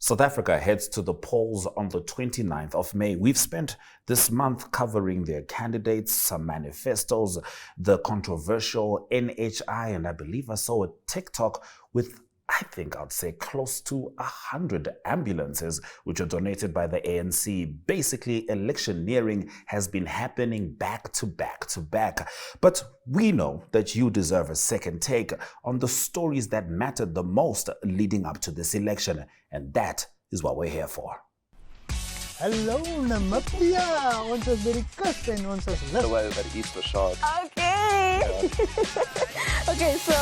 South Africa heads to the polls on the 29th of May. We've spent this month covering their candidates, some manifestos, the controversial NHI, and I believe I saw a TikTok with, I think I'd say, close to 100 ambulances, which are donated by the ANC. Basically, electioneering has been happening back to back to back. But we know that you deserve a second take on the stories that mattered the most leading up to this election. And that is what we're here for. Hallo Namibia, ons is by die kus en ons is lig. Away by the Easter shot. Okay. Yeah. Okay, so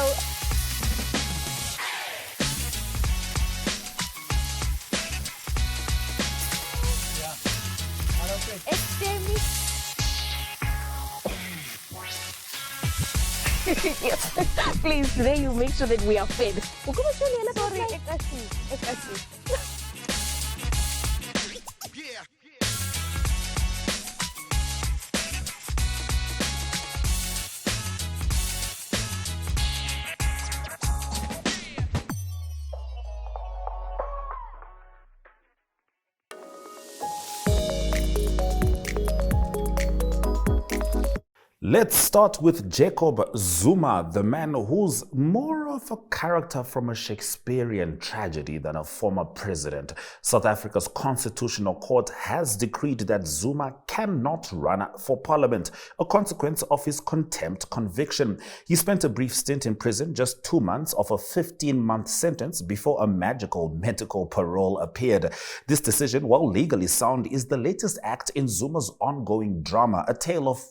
yes, please, today you make sure that we are fed. Sorry, ek assie. Let's start with Jacob Zuma, the man who's more of a character from a Shakespearean tragedy than a former president. South Africa's Constitutional Court has decreed that Zuma cannot run for parliament, a consequence of his contempt conviction. He spent a brief stint in prison, just 2 months of a 15-month sentence, before a magical medical parole appeared. This decision, while legally sound, is the latest act in Zuma's ongoing drama, a tale of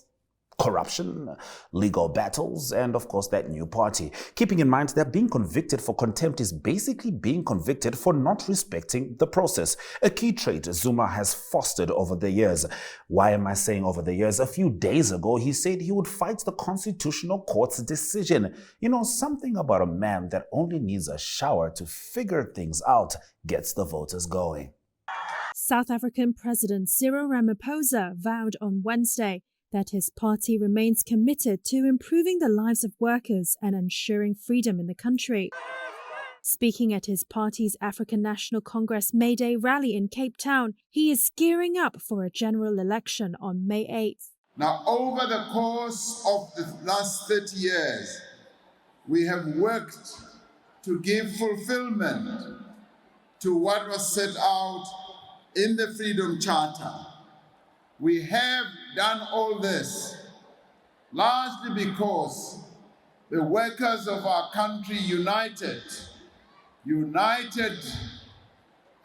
corruption, legal battles, and of course that new party. Keeping in mind that being convicted for contempt is basically being convicted for not respecting the process, a key trait Zuma has fostered over the years. Why am I saying over the years? A few days ago, he said he would fight the Constitutional Court's decision. You know, something about a man that only needs a shower to figure things out gets the voters going. South African President Cyril Ramaphosa vowed on Wednesday that his party remains committed to improving the lives of workers and ensuring freedom in the country. Speaking at his party's African National Congress May Day rally in Cape Town, he is gearing up for a general election on May 8th. Now, over the course of the last 30 years, we have worked to give fulfillment to what was set out in the Freedom Charter. We have done all this largely because the workers of our country united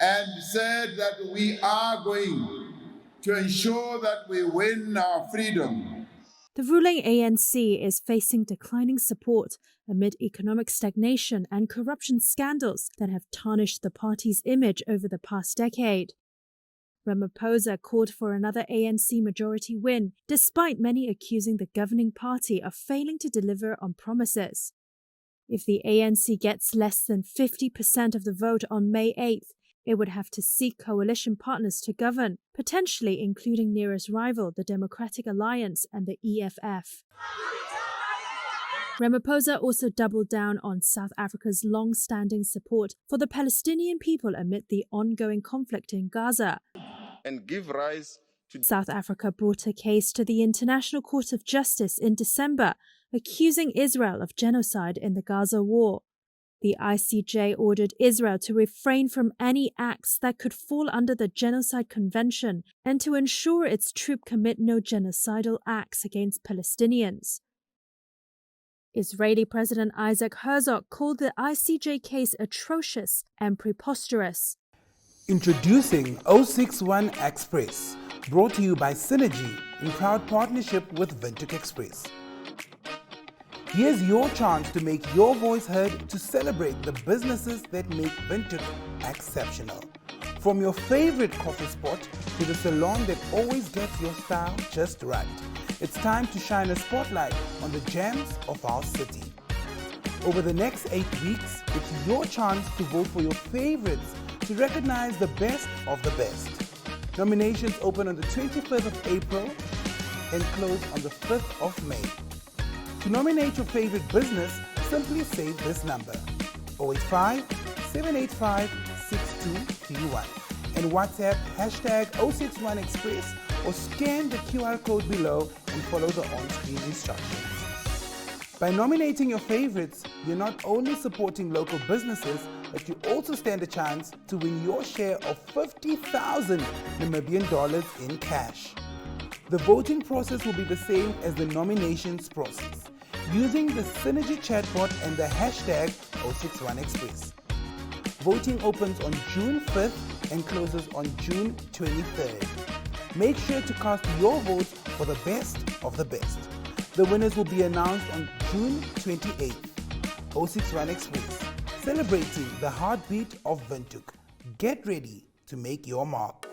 and said that we are going to ensure that we win our freedom. The ruling ANC is facing declining support amid economic stagnation and corruption scandals that have tarnished the party's image over the past decade. Ramaphosa called for another ANC majority win, despite many accusing the governing party of failing to deliver on promises. If the ANC gets less than 50% of the vote on May 8th, it would have to seek coalition partners to govern, potentially including nearest rival, the Democratic Alliance and the EFF. Ramaphosa also doubled down on South Africa's long-standing support for the Palestinian people amid the ongoing conflict in Gaza. And give rise to South Africa brought a case to the International Court of Justice in December, accusing Israel of genocide in the Gaza war. The ICJ ordered Israel to refrain from any acts that could fall under the Genocide Convention and to ensure its troops commit no genocidal acts against Palestinians. Israeli President Isaac Herzog called the ICJ case atrocious and preposterous. Introducing 061 Express, brought to you by Synergy in proud partnership with Windhoek Express. Here's your chance to make your voice heard to celebrate the businesses that make Windhoek exceptional. From your favorite coffee spot to the salon that always gets your style just right. It's time to shine a spotlight on the gems of our city. Over the next 8 weeks, it's your chance to vote for your favorites to recognize the best of the best. Nominations open on the 25th of April and close on the 5th of May. To nominate your favorite business, simply save this number: 085 785 62 6231 and WhatsApp hashtag 061Express or scan the QR code below and follow the on-screen instructions. By nominating your favorites, you're not only supporting local businesses, but you also stand a chance to win your share of 50,000 Namibian dollars in cash. The voting process will be the same as the nominations process, using the Synergy chatbot and the hashtag 061Express. Voting opens on June 5th and closes on June 23rd. Make sure to cast your votes for the best of the best. The winners will be announced on June 28th. 061Express, celebrating the heartbeat of Windhoek. Get ready to make your mark.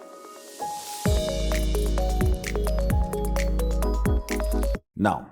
Now,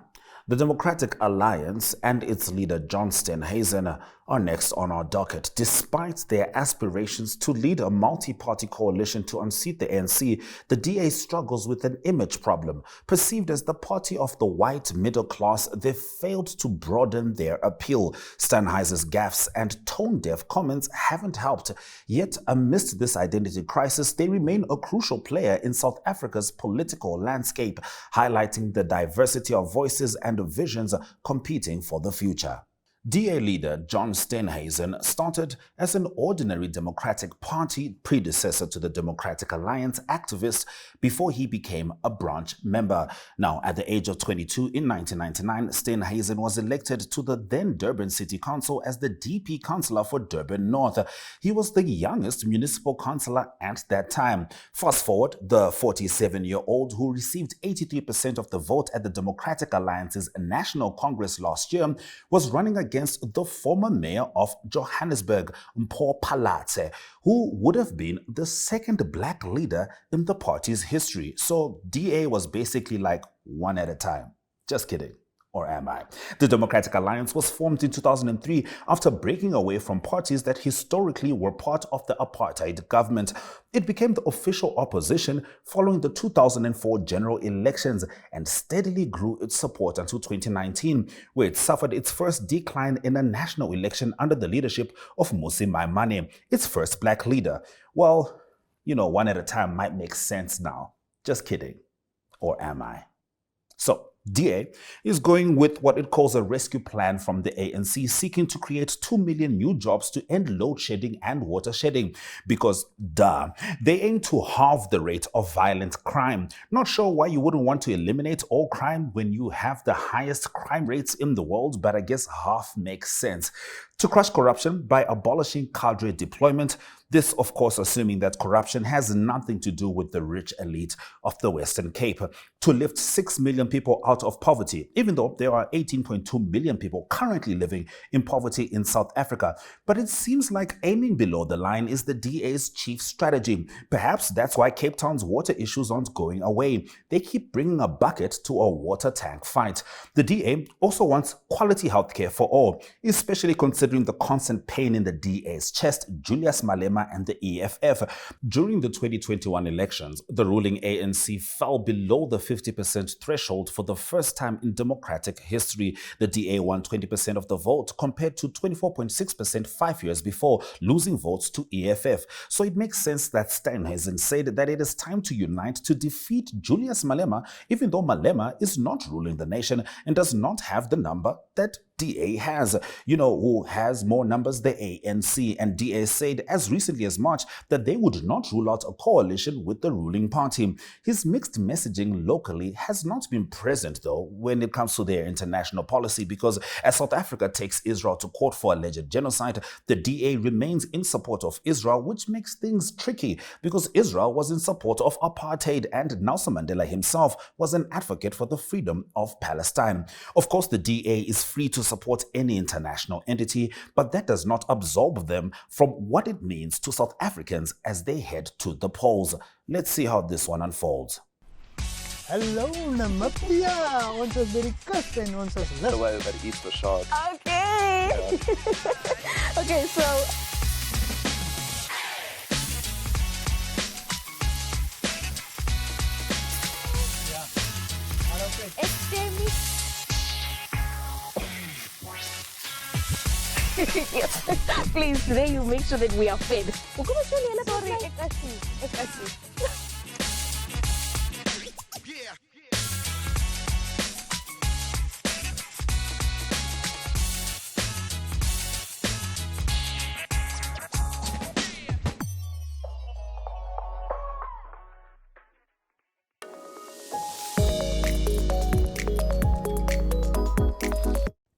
the Democratic Alliance and its leader John Steenhuisen are next on our docket. Despite their aspirations to lead a multi-party coalition to unseat the ANC, the DA struggles with an image problem. Perceived as the party of the white middle class, they've failed to broaden their appeal. Steenhuisen's gaffes and tone-deaf comments haven't helped. Yet, amidst this identity crisis, they remain a crucial player in South Africa's political landscape, highlighting the diversity of voices and visions competing for the future. DA leader John Steenhuisen started as an ordinary Democratic Party predecessor to the Democratic Alliance activist before he became a branch member. Now, at the age of 22 in 1999, Steenhuisen was elected to the then Durban City Council as the DP councillor for Durban North. He was the youngest municipal councillor at that time. Fast forward, the 47-year-old who received 83% of the vote at the Democratic Alliance's National Congress last year was running against the former mayor of Johannesburg, Mpho Phalatse, who would have been the second black leader in the party's history. So DA was basically like one at a time. Just kidding. Or am I? The Democratic Alliance was formed in 2003 after breaking away from parties that historically were part of the apartheid government. It became the official opposition following the 2004 general elections and steadily grew its support until 2019, where it suffered its first decline in a national election under the leadership of Mmusi Maimane, its first black leader. Well, one at a time might make sense now. Just kidding. Or am I? So, DA is going with what it calls a rescue plan from the ANC, seeking to create 2 million new jobs to end load shedding and water shedding. Because, they aim to halve the rate of violent crime. Not sure why you wouldn't want to eliminate all crime when you have the highest crime rates in the world, but I guess half makes sense. To crush corruption by abolishing cadre deployment, this, of course, assuming that corruption has nothing to do with the rich elite of the Western Cape. To lift 6 million people out of poverty, even though there are 18.2 million people currently living in poverty in South Africa. But it seems like aiming below the line is the DA's chief strategy. Perhaps that's why Cape Town's water issues aren't going away. They keep bringing a bucket to a water tank fight. The DA also wants quality healthcare for all, especially considering the constant pain in the DA's chest, Julius Malema and the EFF. During the 2021 elections, the ruling ANC fell below the 50% threshold for the first time in democratic history. The DA won 20% of the vote compared to 24.6% 5 years before, losing votes to EFF. So it makes sense that Steenhuisen said that it is time to unite to defeat Julius Malema, even though Malema is not ruling the nation and does not have the number that DA has. Who has more numbers? The ANC. And DA said as recently as March that they would not rule out a coalition with the ruling party. His mixed messaging locally has not been present, though, when it comes to their international policy, because as South Africa takes Israel to court for alleged genocide, the DA remains in support of Israel, which makes things tricky because Israel was in support of apartheid and Nelson Mandela himself was an advocate for the freedom of Palestine. Of course, the DA is free to support any international entity, but that does not absolve them from what it means to South Africans as they head to the polls. Let's see how this one unfolds. Hallo Namibia, ons is by die kus en ons is lus. By the East Lachard. Okay. Okay, so Yes. Please, today you make sure that we are fed. Sorry, ekasi.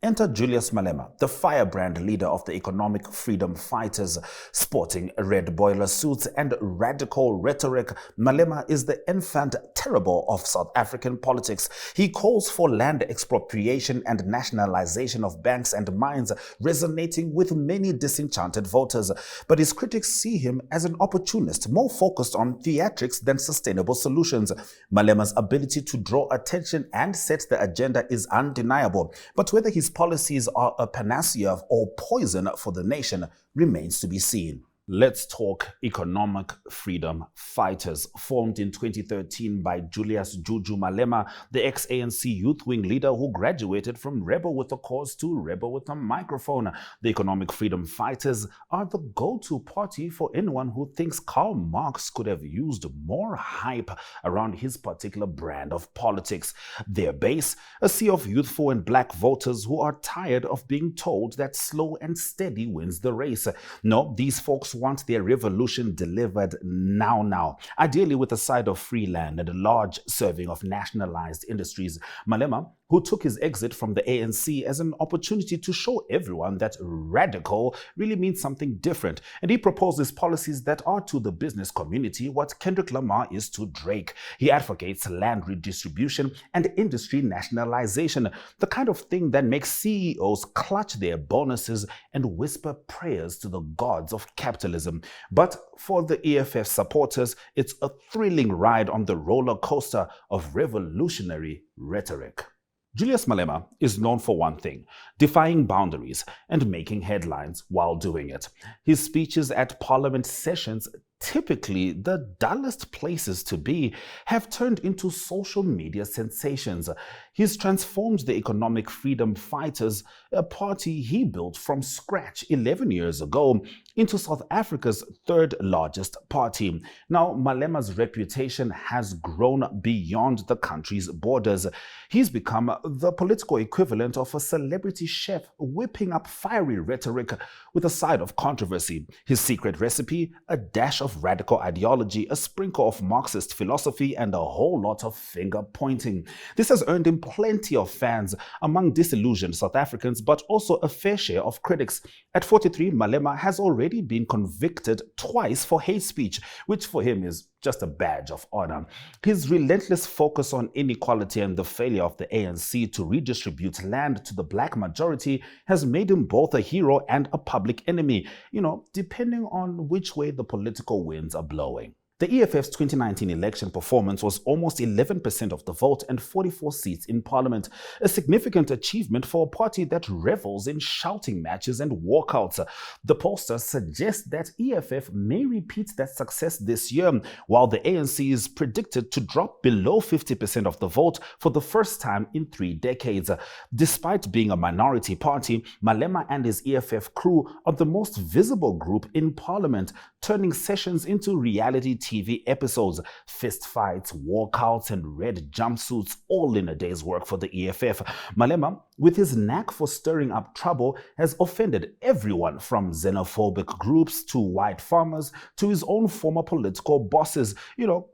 Enter Julius Malema, the firebrand leader of the economic freedom fighters. Sporting red boiler suits and radical rhetoric, Malema is the infant terrible of South African politics. He calls for land expropriation and nationalization of banks and mines, resonating with many disenchanted voters. But his critics see him as an opportunist, more focused on theatrics than sustainable solutions. Malema's ability to draw attention and set the agenda is undeniable, but whether his policies are a panacea or poison for the nation remains to be seen. Let's talk economic freedom fighters. Formed in 2013 by Julius Juju Malema, the ex-ANC youth wing leader who graduated from rebel with a cause to rebel with a microphone. The economic freedom fighters are the go-to party for anyone who thinks Karl Marx could have used more hype around his particular brand of politics. Their base, a sea of youthful and black voters who are tired of being told that slow and steady wins the race. No, these folks want their revolution delivered now, ideally with a side of free land and a large serving of nationalized industries. Malema, who took his exit from the ANC as an opportunity to show everyone that radical really means something different, and he proposes policies that are to the business community what Kendrick Lamar is to Drake. He advocates land redistribution and industry nationalization, the kind of thing that makes CEOs clutch their bonuses and whisper prayers to the gods of capitalism. But for the EFF supporters, it's a thrilling ride on the roller coaster of revolutionary rhetoric. Julius Malema is known for one thing: defying boundaries and making headlines while doing it. His speeches at parliament sessions, typically the dullest places to be, have turned into social media sensations. He's transformed the economic freedom fighters, a party he built from scratch 11 years ago, into South Africa's third largest party. Now, Malema's reputation has grown beyond the country's borders. He's become the political equivalent of a celebrity chef whipping up fiery rhetoric with a side of controversy. His secret recipe: a dash of radical ideology, a sprinkle of Marxist philosophy, and a whole lot of finger pointing. This has earned him plenty of fans among disillusioned South Africans, but also a fair share of critics. At 43, Malema has already been convicted twice for hate speech, which for him is just a badge of honor. His relentless focus on inequality and the failure of the ANC to redistribute land to the black majority has made him both a hero and a public enemy, depending on which way the political winds are blowing. The EFF's 2019 election performance was almost 11% of the vote and 44 seats in parliament, a significant achievement for a party that revels in shouting matches and walkouts. The pollsters suggest that EFF may repeat that success this year, while the ANC is predicted to drop below 50% of the vote for the first time in 3 decades. Despite being a minority party, Malema and his EFF crew are the most visible group in parliament, turning sessions into reality TV episodes, fistfights, walkouts, and red jumpsuits, all in a day's work for the EFF. Malema, with his knack for stirring up trouble, has offended everyone from xenophobic groups to white farmers to his own former political bosses.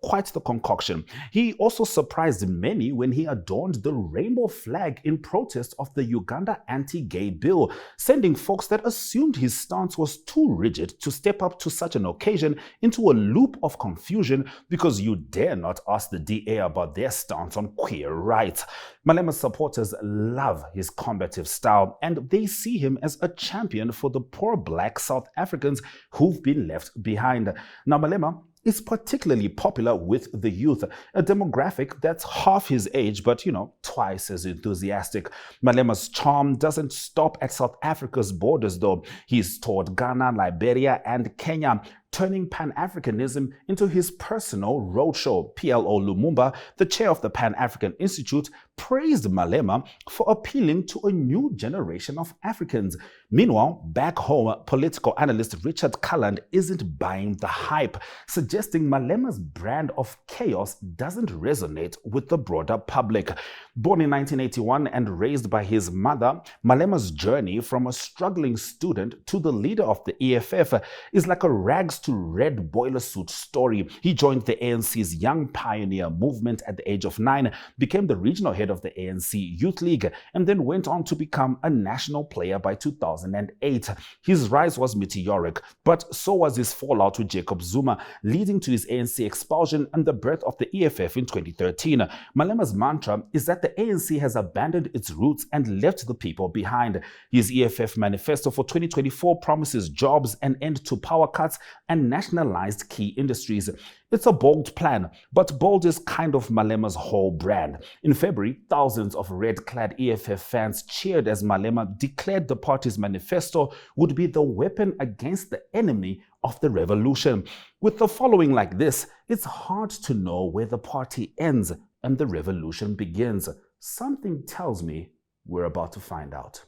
Quite the concoction. He also surprised many when he adorned the rainbow flag in protest of the Uganda anti-gay bill, sending folks that assumed his stance was too rigid to step up to such an occasion into a loop of confusion because you dare not ask the DA about their stance on queer rights. Malema's supporters love his combative style, and they see him as a champion for the poor black South Africans who've been left behind. Now, Malema is particularly popular with the youth, a demographic that's half his age, but twice as enthusiastic. Malema's charm doesn't stop at South Africa's borders, though. He's toured Ghana, Liberia, and Kenya, turning Pan-Africanism into his personal roadshow. PLO Lumumba, the chair of the Pan-African Institute, praised Malema for appealing to a new generation of Africans. Meanwhile, back home, political analyst Richard Culland isn't buying the hype, suggesting Malema's brand of chaos doesn't resonate with the broader public. Born in 1981 and raised by his mother, Malema's journey from a struggling student to the leader of the EFF is like a rags to red boiler suit story. He joined the ANC's Young Pioneer movement at the age of 9, became the regional head of the ANC Youth League, and then went on to become a national player by 2008. His rise was meteoric, but so was his fallout with Jacob Zuma, leading to his ANC expulsion and the birth of the EFF in 2013. Malema's mantra is that the ANC has abandoned its roots and left the people behind. His EFF manifesto for 2024 promises jobs, an end to power cuts, and nationalized key industries. It's a bold plan, but bold is kind of Malema's whole brand. In February, thousands of red-clad EFF fans cheered as Malema declared the party's manifesto would be the weapon against the enemy of the revolution. With the following like this, it's hard to know where the party ends and the revolution begins. Something tells me we're about to find out.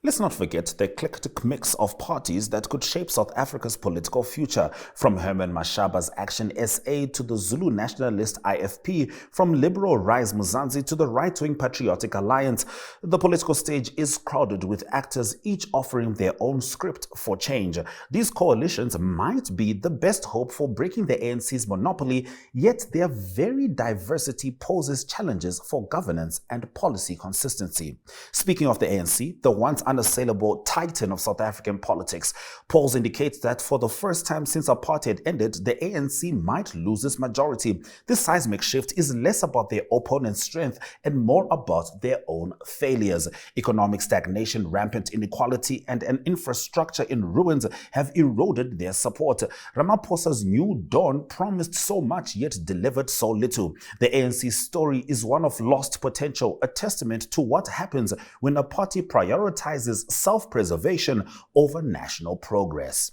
Let's not forget the eclectic mix of parties that could shape South Africa's political future, from Herman Mashaba's Action SA to the Zulu Nationalist IFP, from liberal Rise Mzansi to the right-wing Patriotic Alliance. The political stage is crowded with actors each offering their own script for change. These coalitions might be the best hope for breaking the ANC's monopoly, yet their very diversity poses challenges for governance and policy consistency. Speaking of the ANC, the once unassailable titan of South African politics, polls indicate that for the first time since apartheid ended, the ANC might lose its majority. This seismic shift is less about their opponent's strength and more about their own failures. Economic stagnation, rampant inequality, and an infrastructure in ruins have eroded their support. Ramaphosa's new dawn promised so much yet delivered so little. The ANC's story is one of lost potential, a testament to what happens when a party prioritizes self-preservation over national progress.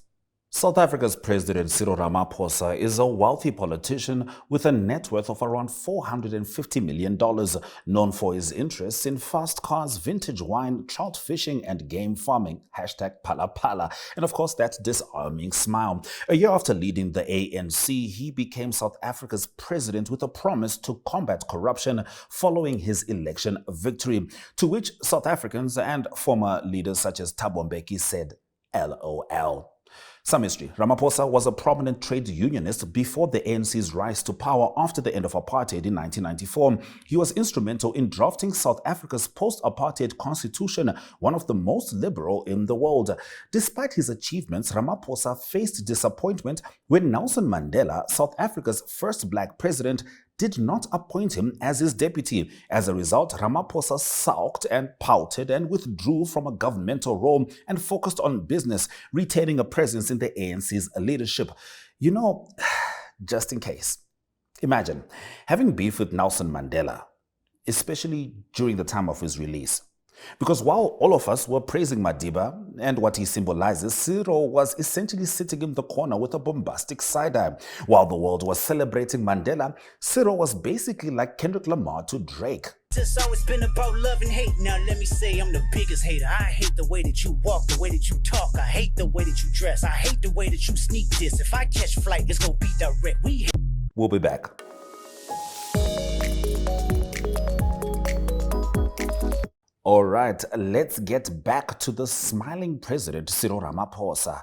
South Africa's President Cyril Ramaphosa is a wealthy politician with a net worth of around $450 million, known for his interests in fast cars, vintage wine, trout fishing, and game farming, #Phala, and of course that disarming smile. A year after leading the ANC, he became South Africa's president with a promise to combat corruption following his election victory, to which South Africans and former leaders such as Thabo Mbeki said, LOL. Some history. Ramaphosa was a prominent trade unionist before the ANC's rise to power after the end of apartheid in 1994. He was instrumental in drafting South Africa's post-apartheid constitution, one of the most liberal in the world. Despite his achievements, Ramaphosa faced disappointment when Nelson Mandela, South Africa's first black president, did not appoint him as his deputy. As a result, Ramaphosa sulked and pouted and withdrew from a governmental role and focused on business, retaining a presence in the ANC's leadership. You know, just in case. Imagine having beef with Nelson Mandela, especially during the time of his release. Because while all of us were praising Madiba and what he symbolizes, Cyril was essentially sitting in the corner with a bombastic side-eye. While the world was celebrating Mandela, Cyril was basically like Kendrick Lamar to Drake. It's always been about love and hate. Now let me say I'm the biggest hater. I hate the way that you walk, the way that you talk. I hate the way that you dress. I hate the way that you sneak this. If I catch flight, it's gonna be direct. We'll be back. All right, let's get back to the smiling president, Cyril Ramaphosa.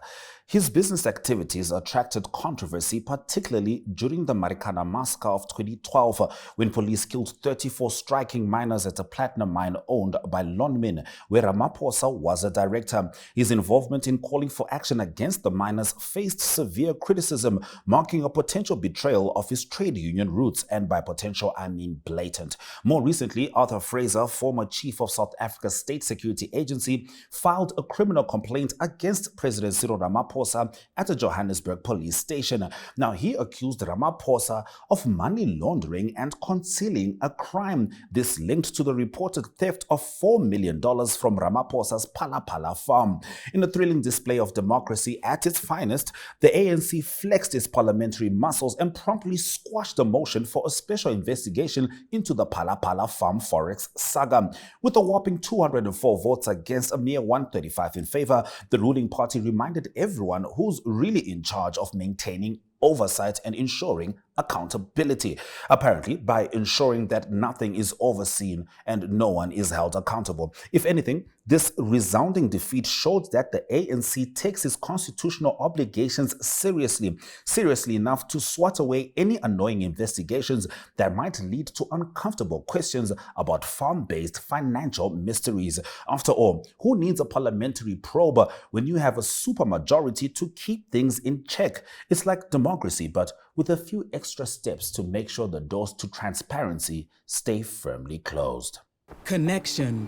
His business activities attracted controversy, particularly during the Marikana massacre of 2012, when police killed 34 striking miners at a platinum mine owned by Lonmin, where Ramaphosa was a director. His involvement in calling for action against the miners faced severe criticism, marking a potential betrayal of his trade union roots, and by potential, I mean blatant. More recently, Arthur Fraser, former chief of South Africa's State Security Agency, filed a criminal complaint against President Cyril Ramaphosa Ramaphosa at a Johannesburg police station. Now, he accused Ramaphosa of money laundering and concealing a crime. This linked to the reported theft of $4 million from Ramaphosa's Phala Phala farm. In a thrilling display of democracy at its finest, the ANC flexed its parliamentary muscles and promptly squashed the motion for a special investigation into the Phala Phala farm forex saga. With a whopping 204 votes against a mere 135 in favor, the ruling party reminded everyone who's really in charge of maintaining oversight and ensuring accountability. Apparently, by ensuring that nothing is overseen and no one is held accountable. If anything, this resounding defeat showed that the ANC takes its constitutional obligations seriously enough to swat away any annoying investigations that might lead to uncomfortable questions about farm-based financial mysteries. After all, who needs a parliamentary probe when you have a supermajority to keep things in check? It's like democracy, but with a few extra steps to make sure the doors to transparency stay firmly closed. Connection.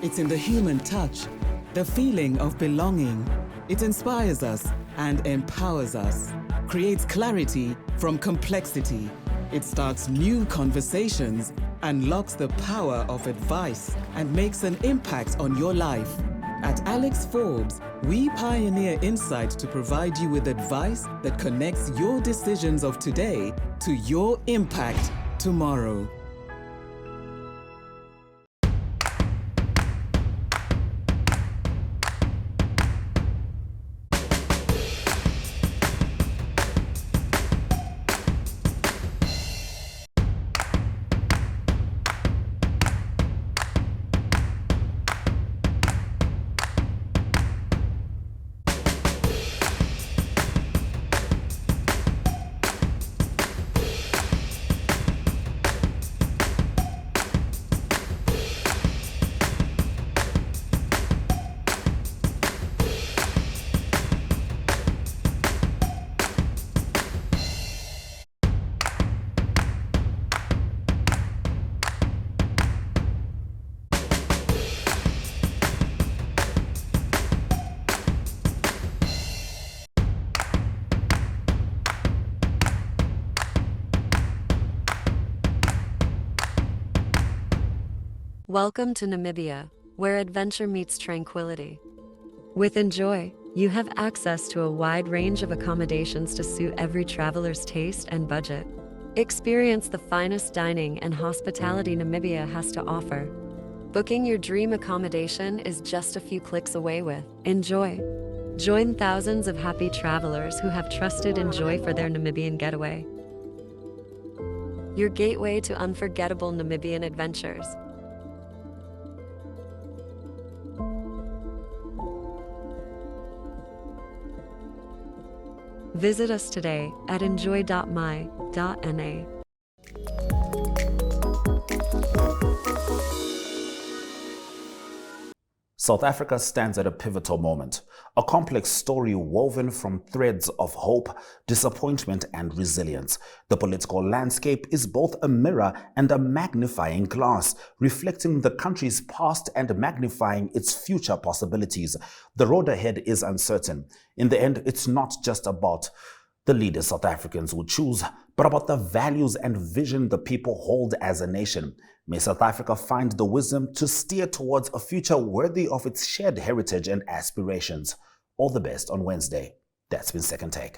It's in the human touch, the feeling of belonging. It inspires us and empowers us, creates clarity from complexity. It starts new conversations, unlocks the power of advice, and makes an impact on your life. At Alex Forbes, we pioneer insight to provide you with advice that connects your decisions of today to your impact tomorrow. Welcome to Namibia, where adventure meets tranquility. With Enjoy, you have access to a wide range of accommodations to suit every traveler's taste and budget. Experience the finest dining and hospitality Namibia has to offer. Booking your dream accommodation is just a few clicks away with Enjoy. Join thousands of happy travelers who have trusted Enjoy for their Namibian getaway. Your gateway to unforgettable Namibian adventures. Visit us today at enjoy.my.na. South Africa stands at a pivotal moment, a complex story woven from threads of hope, disappointment, and resilience. The political landscape is both a mirror and a magnifying glass, reflecting the country's past and magnifying its future possibilities. The road ahead is uncertain. In the end, it's not just about the leaders South Africans would choose, but about the values and vision the people hold as a nation. May South Africa find the wisdom to steer towards a future worthy of its shared heritage and aspirations. All the best on Wednesday. That's been Second Take.